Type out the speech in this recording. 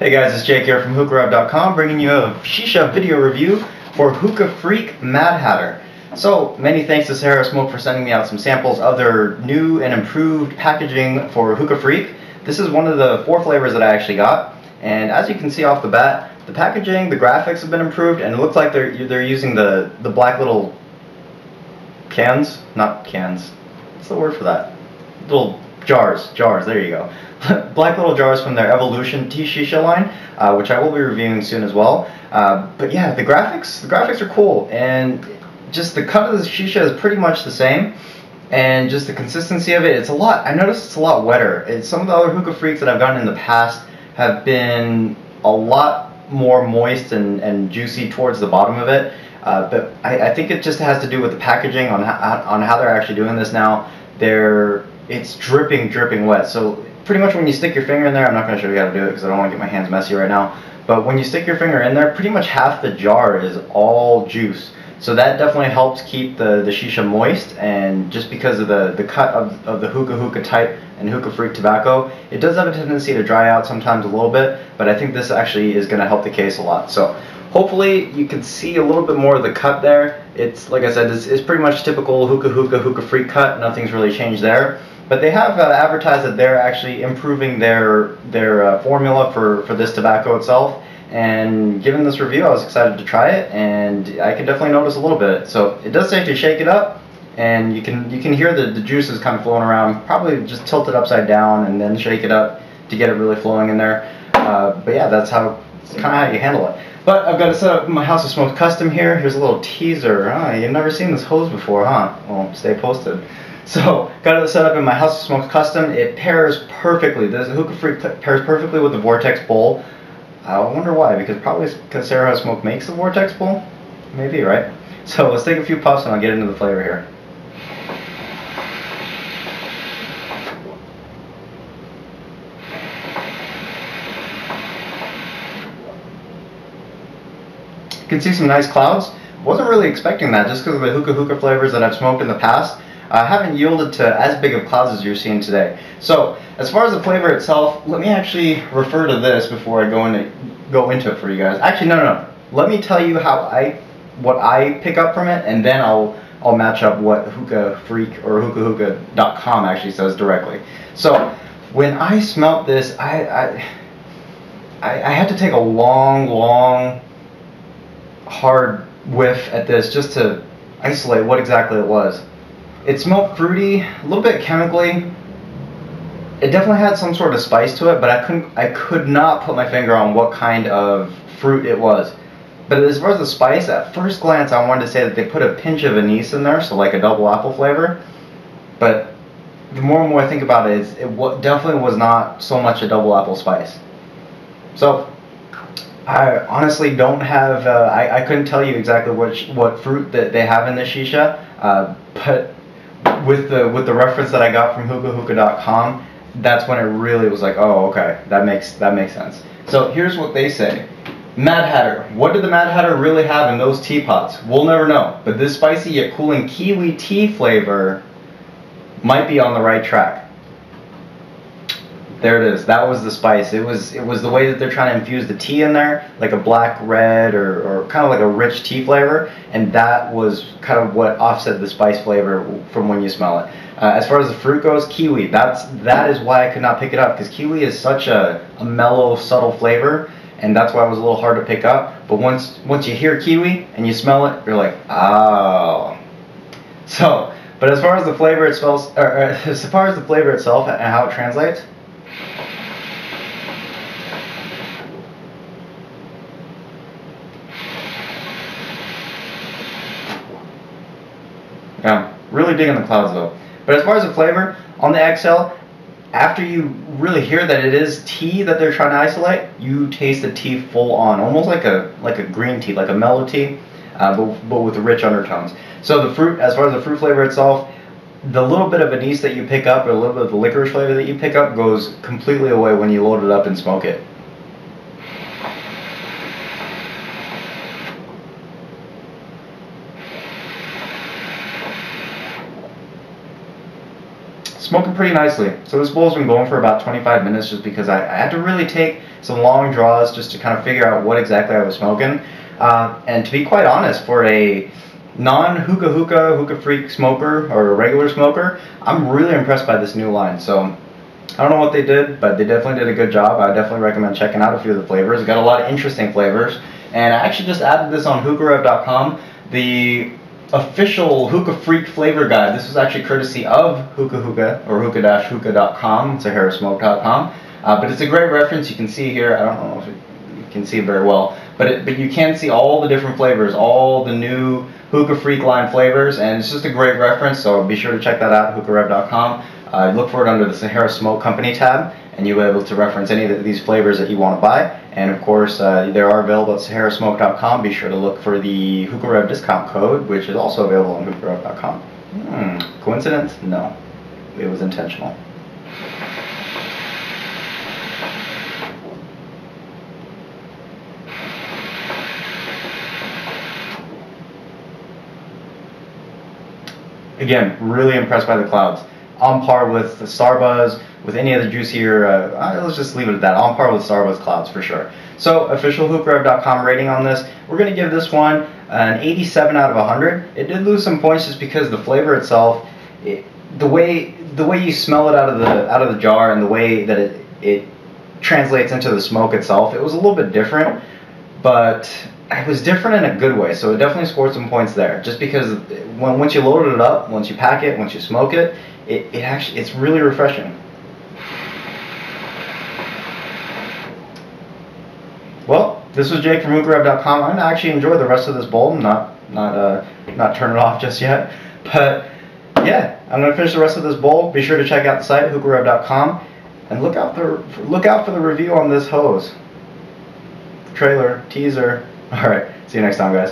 Hey guys, it's Jake here from HookahRev.com bringing you a Shisha video review for Hookah Freak Mad Hatter. So, many thanks to Sahara Smoke for sending me out some samples of their new and improved packaging for Hookah Freak. This is one of the 4 flavors that I actually got, and as you can see off the bat, the packaging, the graphics have been improved, and it looks like they're using the black little cans, not cans, what's the word for that? Little jars, there you go. Black little jars from their Evolution Tea Shisha line, which I will be reviewing soon as well. But yeah, the graphics are cool, and just the cut of the shisha is pretty much the same, and just the consistency of it, I noticed it's a lot wetter. Some of the other Hookah Freaks that I've gotten in the past have been a lot more moist and juicy towards the bottom of it. But I think it just has to do with the packaging on how they're actually doing this now. It's dripping wet. So pretty much when you stick your finger in there, I'm not going to show you how to do it because I don't want to get my hands messy right now. But when you stick your finger in there, pretty much half the jar is all juice. So that definitely helps keep the shisha moist, and just because of the cut of the hookah-hookah type and Hookah Freak tobacco, it does have a tendency to dry out sometimes a little bit, but I think this actually is going to help the case a lot. So hopefully you can see a little bit more of the cut there. It's, like I said, it's pretty much typical Hookah Freak cut. Nothing's really changed there. But they have advertised that they're actually improving their formula for this tobacco itself. And given this review, I was excited to try it, and I could definitely notice a little bit. So it does say to shake it up, and you can hear the juices kind of flowing around. Probably just tilt it upside down and then shake it up to get it really flowing in there. But yeah, that's kind of how you handle it. But I've got it set up in my House of Smoke custom here. Here's a little teaser. You've never seen this hose before, huh? Well, stay posted. So, got it set up in my House of Smoke custom. It pairs perfectly. This Hookah Freak pairs perfectly with the Vortex bowl. I wonder why, probably because Sahara Smoke makes the Vortex bowl? Maybe, right? So let's take a few puffs and I'll get into the flavor here. You can see some nice clouds. Wasn't really expecting that just because of the hookah flavors that I've smoked in the past. I haven't yielded to as big of clouds as you're seeing today. So, as far as the flavor itself, let me actually refer to this before I go into it for you guys. Actually, no. Let me tell you what I pick up from it, and then I'll match up what Hookah Freak or HookahHookah.com actually says directly. So, when I smelt this, I had to take a long, hard whiff at this just to isolate what exactly it was. It smelled fruity, a little bit chemically. It definitely had some sort of spice to it, but I could not put my finger on what kind of fruit it was. But as far as the spice, at first glance I wanted to say that they put a pinch of anise in there, so like a double apple flavor. But the more and more I think about it, it definitely was not so much a double apple spice. So I honestly don't have, I couldn't tell you exactly what fruit that they have in the shisha, but with the reference that I got from HookahHookah.com, that's when it really was like, oh, okay, that makes sense. So here's what they say. Mad Hatter. What did the Mad Hatter really have in those teapots? We'll never know, but this spicy yet cooling kiwi tea flavor might be on the right track. There it is. That was the spice. It was the way that they're trying to infuse the tea in there, like a black red or kind of like a rich tea flavor, and that was kind of what offset the spice flavor from when you smell it. As far as the fruit goes, kiwi. That is why I could not pick it up, because kiwi is such a mellow, subtle flavor, and that's why it was a little hard to pick up. But once you hear kiwi and you smell it, you're like, oh. So, but as far as the flavor itself, and how it translates. Yeah, really digging the clouds though. But as far as the flavor, on the exhale, after you really hear that it is tea that they're trying to isolate, you taste the tea full on, almost like a green tea, like a mellow tea, but with rich undertones. So the fruit, as far as the fruit flavor itself, the little bit of anise that you pick up, or a little bit of the licorice flavor that you pick up, goes completely away when you load it up and smoke it. Smoking pretty nicely. So this bowl's been going for about 25 minutes just because I had to really take some long draws just to kind of figure out what exactly I was smoking. And to be quite honest, for a non-hookah-hookah, hookah freak smoker or a regular smoker, I'm really impressed by this new line. So I don't know what they did, but they definitely did a good job. I definitely recommend checking out a few of the flavors. It got a lot of interesting flavors. And I actually just added this on HookahRev.com, the official Hookah Freak flavor guide. This was actually courtesy of HookahHookah or hookah-hookah.com, SaharaSmoke.com. But it's a great reference. You can see here, I don't know if you can see it very well, but you can see all the different flavors, all the new Hookah Freak line flavors, and it's just a great reference, so be sure to check that out, HookahRev.com. Look for it under the Sahara Smoke Company tab, and you'll be able to reference any of these flavors that you want to buy. And of course, they are available at SaharaSmoke.com. Be sure to look for the HookahRev discount code, which is also available on HookahRev.com. Coincidence? No. It was intentional. Again, really impressed by the clouds. On par with the Starbuzz, with any of the juicier, let's just leave it at that. On par with Starbuzz clouds for sure. So, official HookahRev.com rating on this, we're going to give this one an 87 out of 100. It did lose some points just because the flavor itself, the way you smell it out of the jar and the way that it translates into the smoke itself, it was a little bit different, but it was different in a good way, so it definitely scored some points there. Just because once you load it up, once you pack it, once you smoke it, it's really refreshing. Well, this was Jake from HookahRev.com. I'm gonna actually enjoy the rest of this bowl. Not turn it off just yet, but yeah, I'm gonna finish the rest of this bowl. Be sure to check out the site HookahRev.com and look out for the review on this hose. Trailer, teaser. All right, see you next time, guys.